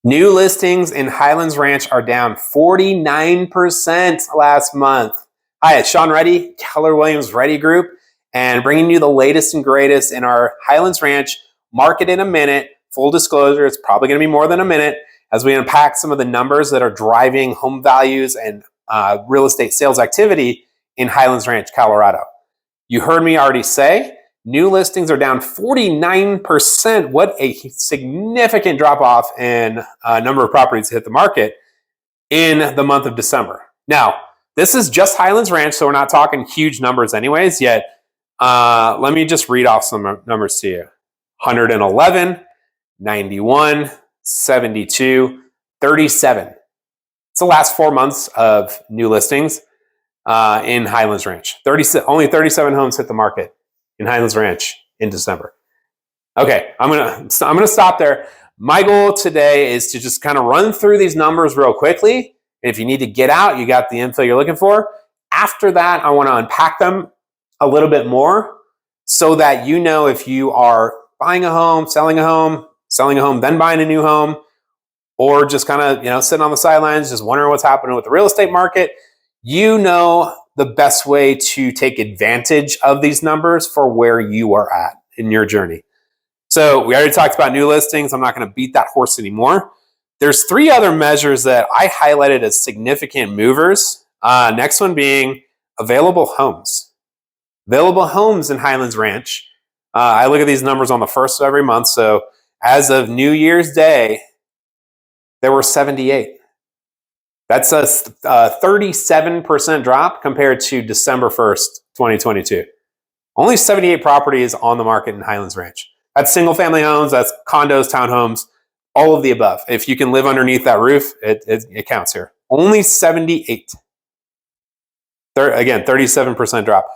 New listings in Highlands Ranch are down 49% last month. Hi, it's Sean Reddy, Keller Williams Reddy Group, and bringing you the latest and greatest in our Highlands Ranch market in a minute. Full disclosure, it's probably going to be more than a minute as we unpack some of the numbers that are driving home values and real estate sales activity in Highlands Ranch, Colorado. You heard me already say, new listings are down 49%. What a significant drop off in number of properties hit the market in the month of December. Now, this is just Highlands Ranch, so we're not talking huge numbers anyways yet. Let me just read off some numbers to you. 111, 91, 72, 37. It's the last 4 months of new listings in Highlands Ranch. Only 37 homes hit the market in Highlands Ranch in December. Okay, I'm gonna stop there. My goal today is to just kind of run through these numbers real quickly. And if you need to get out, you got the info you're looking for. After that, I want to unpack them a little bit more so that you know if you are buying a home, selling a home, then buying a new home, or just kind of sitting on the sidelines, just wondering what's happening with the real estate market. You know the best way to take advantage of these numbers for where you are at in your journey. So we already talked about new listings. I'm not going to beat that horse anymore. There's 3 other measures that I highlighted as significant movers. Next one being available homes. Available homes in Highlands Ranch. I look at these numbers on the first of every month. So as of New Year's Day, there were 78. That's a 37% drop compared to December 1st, 2022. Only 78 properties on the market in Highlands Ranch. That's single family homes, that's condos, townhomes, all of the above. If you can live underneath that roof, it counts here. Only 78. Again, 37% drop.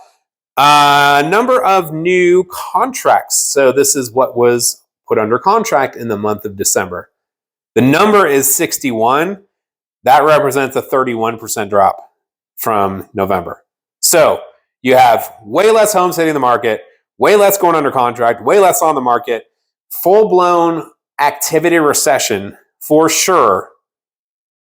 Number of new contracts. So this is what was put under contract in the month of December. The number is 61. That represents a 31% drop from November. So you have way less homes hitting the market, way less going under contract, way less on the market, full-blown activity recession for sure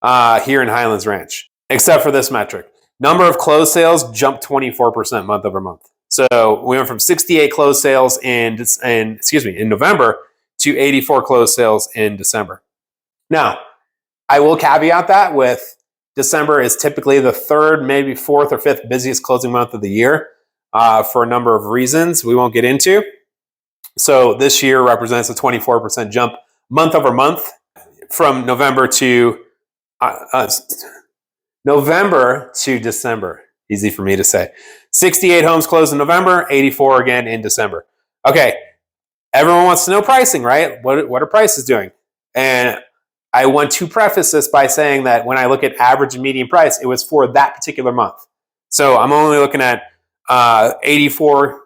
here in Highlands Ranch, except for this metric. Number of closed sales jumped 24% month over month. So we went from 68 closed sales in November to 84 closed sales in December. Now, I will caveat that with December is typically the 3rd, maybe 4th or 5th busiest closing month of the year for a number of reasons we won't get into. So this year represents a 24% jump month over month from November to December. Easy for me to say. 68 homes closed in November, 84 again in December. Okay, everyone wants to know pricing, right? What are prices doing? And I want to preface this by saying that when I look at average and median price, it was for that particular month. So I'm only looking at 84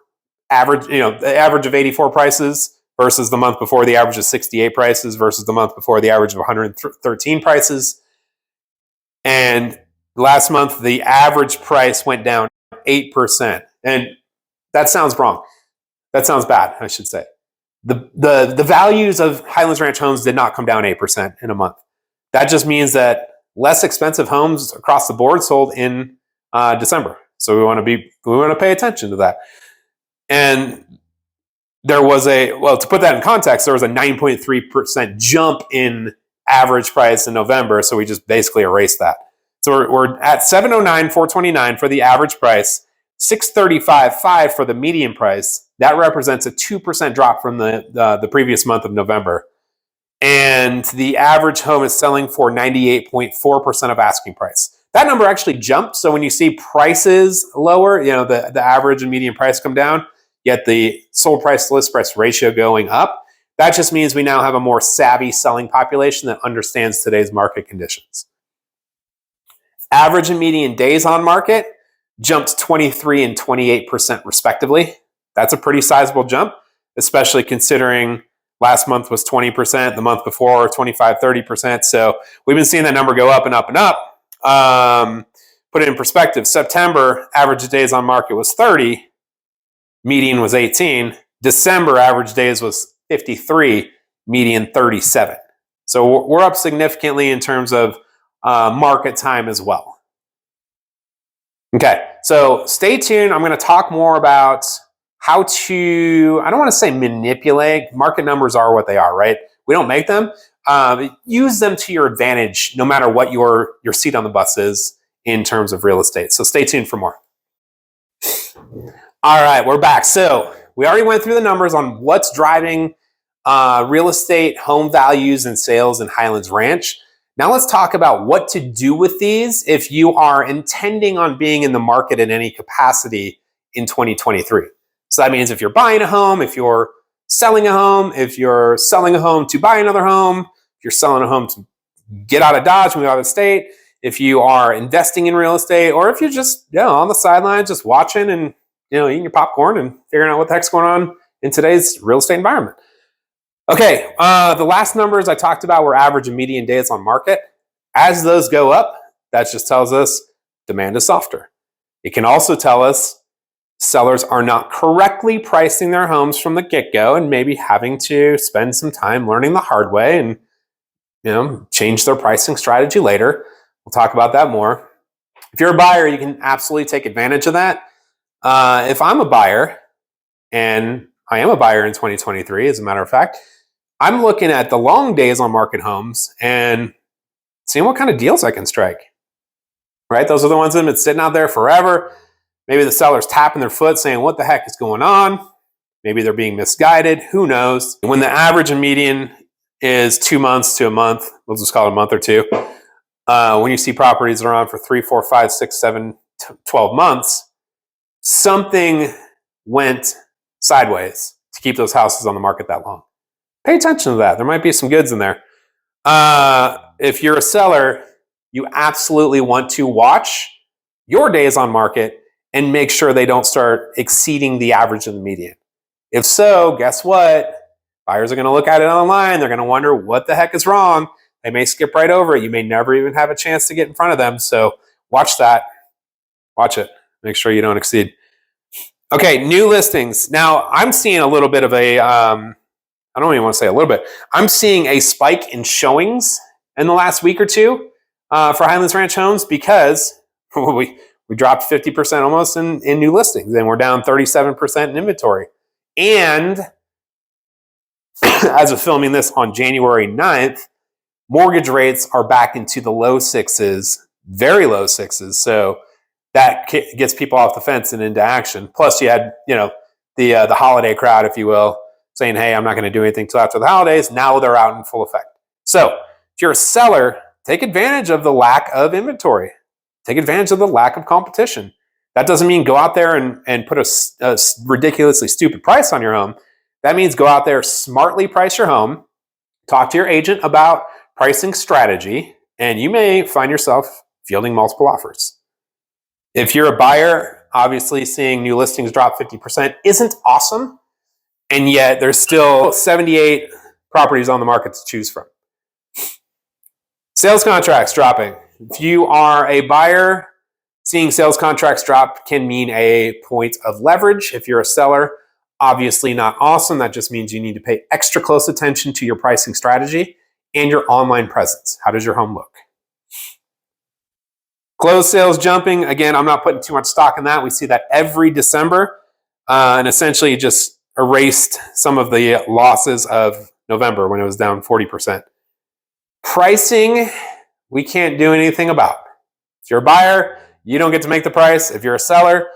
average, the average of 84 prices versus the month before the average of 68 prices versus the month before the average of 113 prices. And last month, the average price went down 8%. And that sounds wrong. That sounds bad, I should say. The values of Highlands Ranch homes did not come down 8% in a month. That just means that less expensive homes across the board sold in December. So we want to pay attention to that. And there was to put that in context, there was a 9.3% jump in average price in November. So we just basically erased that. So we're at $709,429 for the average price, $635,500 for the median price. That represents a 2% drop from the previous month of November. And the average home is selling for 98.4% of asking price. That number actually jumped. So when you see prices lower, the average and median price come down, yet the sold price to list price ratio going up, that just means we now have a more savvy selling population that understands today's market conditions. Average and median days on market jumped 23 and 28% respectively. That's a pretty sizable jump, especially considering last month was 20%, the month before 25, 30%. So we've been seeing that number go up and up and up. Put it in perspective, September average days on market was 30, median was 18. December average days was 53, median 37. So we're up significantly in terms of market time as well. Okay, so stay tuned. I'm going to talk more about how to, I don't want to say manipulate. Market numbers are what they are, right? We don't make them. Use them to your advantage no matter what your seat on the bus is in terms of real estate. So stay tuned for more. All right, we're back. So we already went through the numbers on what's driving real estate, home values, and sales in Highlands Ranch. Now let's talk about what to do with these if you are intending on being in the market in any capacity in 2023. So that means if you're buying a home, if you're selling a home, if you're selling a home to buy another home, if you're selling a home to get out of Dodge, move out of the state, if you are investing in real estate, or if you're just on the sidelines, just watching and eating your popcorn and figuring out what the heck's going on in today's real estate environment. Okay, the last numbers I talked about were average and median days on market. As those go up, that just tells us demand is softer. It can also tell us sellers are not correctly pricing their homes from the get-go and maybe having to spend some time learning the hard way and change their pricing strategy later. We'll talk about that more. If you're a buyer, you can absolutely take advantage of that. If I'm a buyer, and I am a buyer in 2023, as a matter of fact, I'm looking at the long days on market homes and seeing what kind of deals I can strike, right? Those are the ones that have been sitting out there forever. Maybe the seller's tapping their foot saying, what the heck is going on? Maybe they're being misguided. Who knows? When the average and median is 2 months to a month, we'll just call it a month or two. When you see properties that are on for 3, 4, 5, 6, 7, 12 months, something went sideways to keep those houses on the market that long. Pay attention to that. There might be some goods in there. If you're a seller, you absolutely want to watch your days on market and make sure they don't start exceeding the average of the median. If so, guess what? Buyers are going to look at it online. They're going to wonder what the heck is wrong. They may skip right over it. You may never even have a chance to get in front of them. So watch that. Watch it. Make sure you don't exceed. Okay, new listings. Now, I'm seeing a little bit of a, I don't even want to say a little bit. I'm seeing a spike in showings in the last week or two for Highlands Ranch homes because we dropped 50% almost in new listings, and we're down 37% in inventory. And as of filming this on January 9th, mortgage rates are back into the low sixes, very low sixes. So that gets people off the fence and into action. Plus, you had the holiday crowd, if you will, saying, hey, I'm not going to do anything till after the holidays. Now they're out in full effect. So if you're a seller, take advantage of the lack of inventory. Take advantage of the lack of competition. That doesn't mean go out there and put a ridiculously stupid price on your home. That means go out there, smartly price your home, talk to your agent about pricing strategy, and you may find yourself fielding multiple offers. If you're a buyer, obviously seeing new listings drop 50% isn't awesome, and yet there's still 78 properties on the market to choose from. Sales contracts dropping. If you are a buyer, seeing sales contracts drop can mean a point of leverage. If you're a seller, obviously not awesome. That just means you need to pay extra close attention to your pricing strategy and your online presence. How does your home look? Closed sales jumping. Again, I'm not putting too much stock in that. We see that every December and essentially just erased some of the losses of November when it was down 40%. Pricing, we can't do anything about. If you're a buyer, you don't get to make the price. If you're a seller,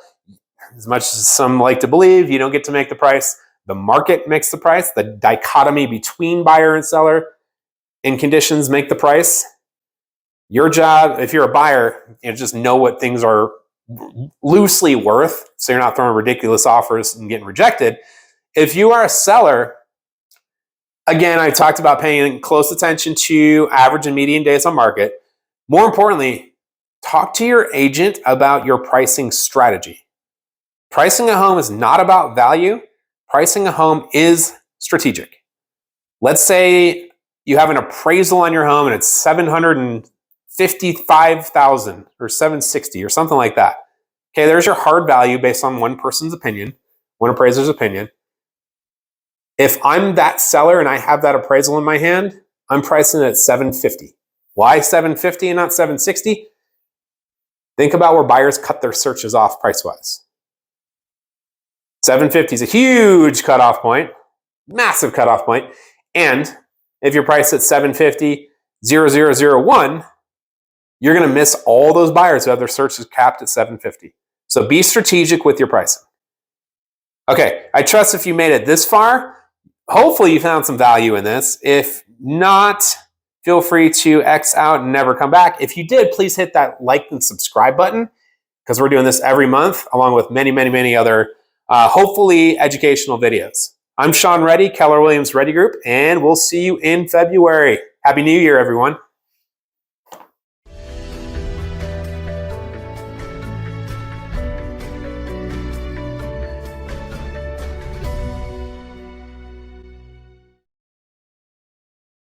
as much as some like to believe, you don't get to make the price. The market makes the price. The dichotomy between buyer and seller in conditions make the price. Your job, if you're a buyer, just know what things are loosely worth, so you're not throwing ridiculous offers and getting rejected. If you are a seller, again, I talked about paying close attention to average and median days on market. More importantly, talk to your agent about your pricing strategy. Pricing a home is not about value. Pricing a home is strategic. Let's say you have an appraisal on your home and it's $755,000 or $760,000 or something like that. Okay, there's your hard value based on one person's opinion, one appraiser's opinion. If I'm that seller and I have that appraisal in my hand, I'm pricing it at $750. Why $750 and not $760? Think about where buyers cut their searches off price-wise. $750 is a huge cutoff point, massive cutoff point. And if you're priced at $750, 0001, you're going to miss all those buyers who have their searches capped at $750. So be strategic with your pricing. Okay, I trust if you made it this far, hopefully you found some value in this. If not, feel free to X out and never come back. If you did, please hit that like and subscribe button because we're doing this every month along with many, many, many other hopefully educational videos. I'm Sean Reddy, Keller Williams Reddy Group, and we'll see you in February. Happy New Year, everyone.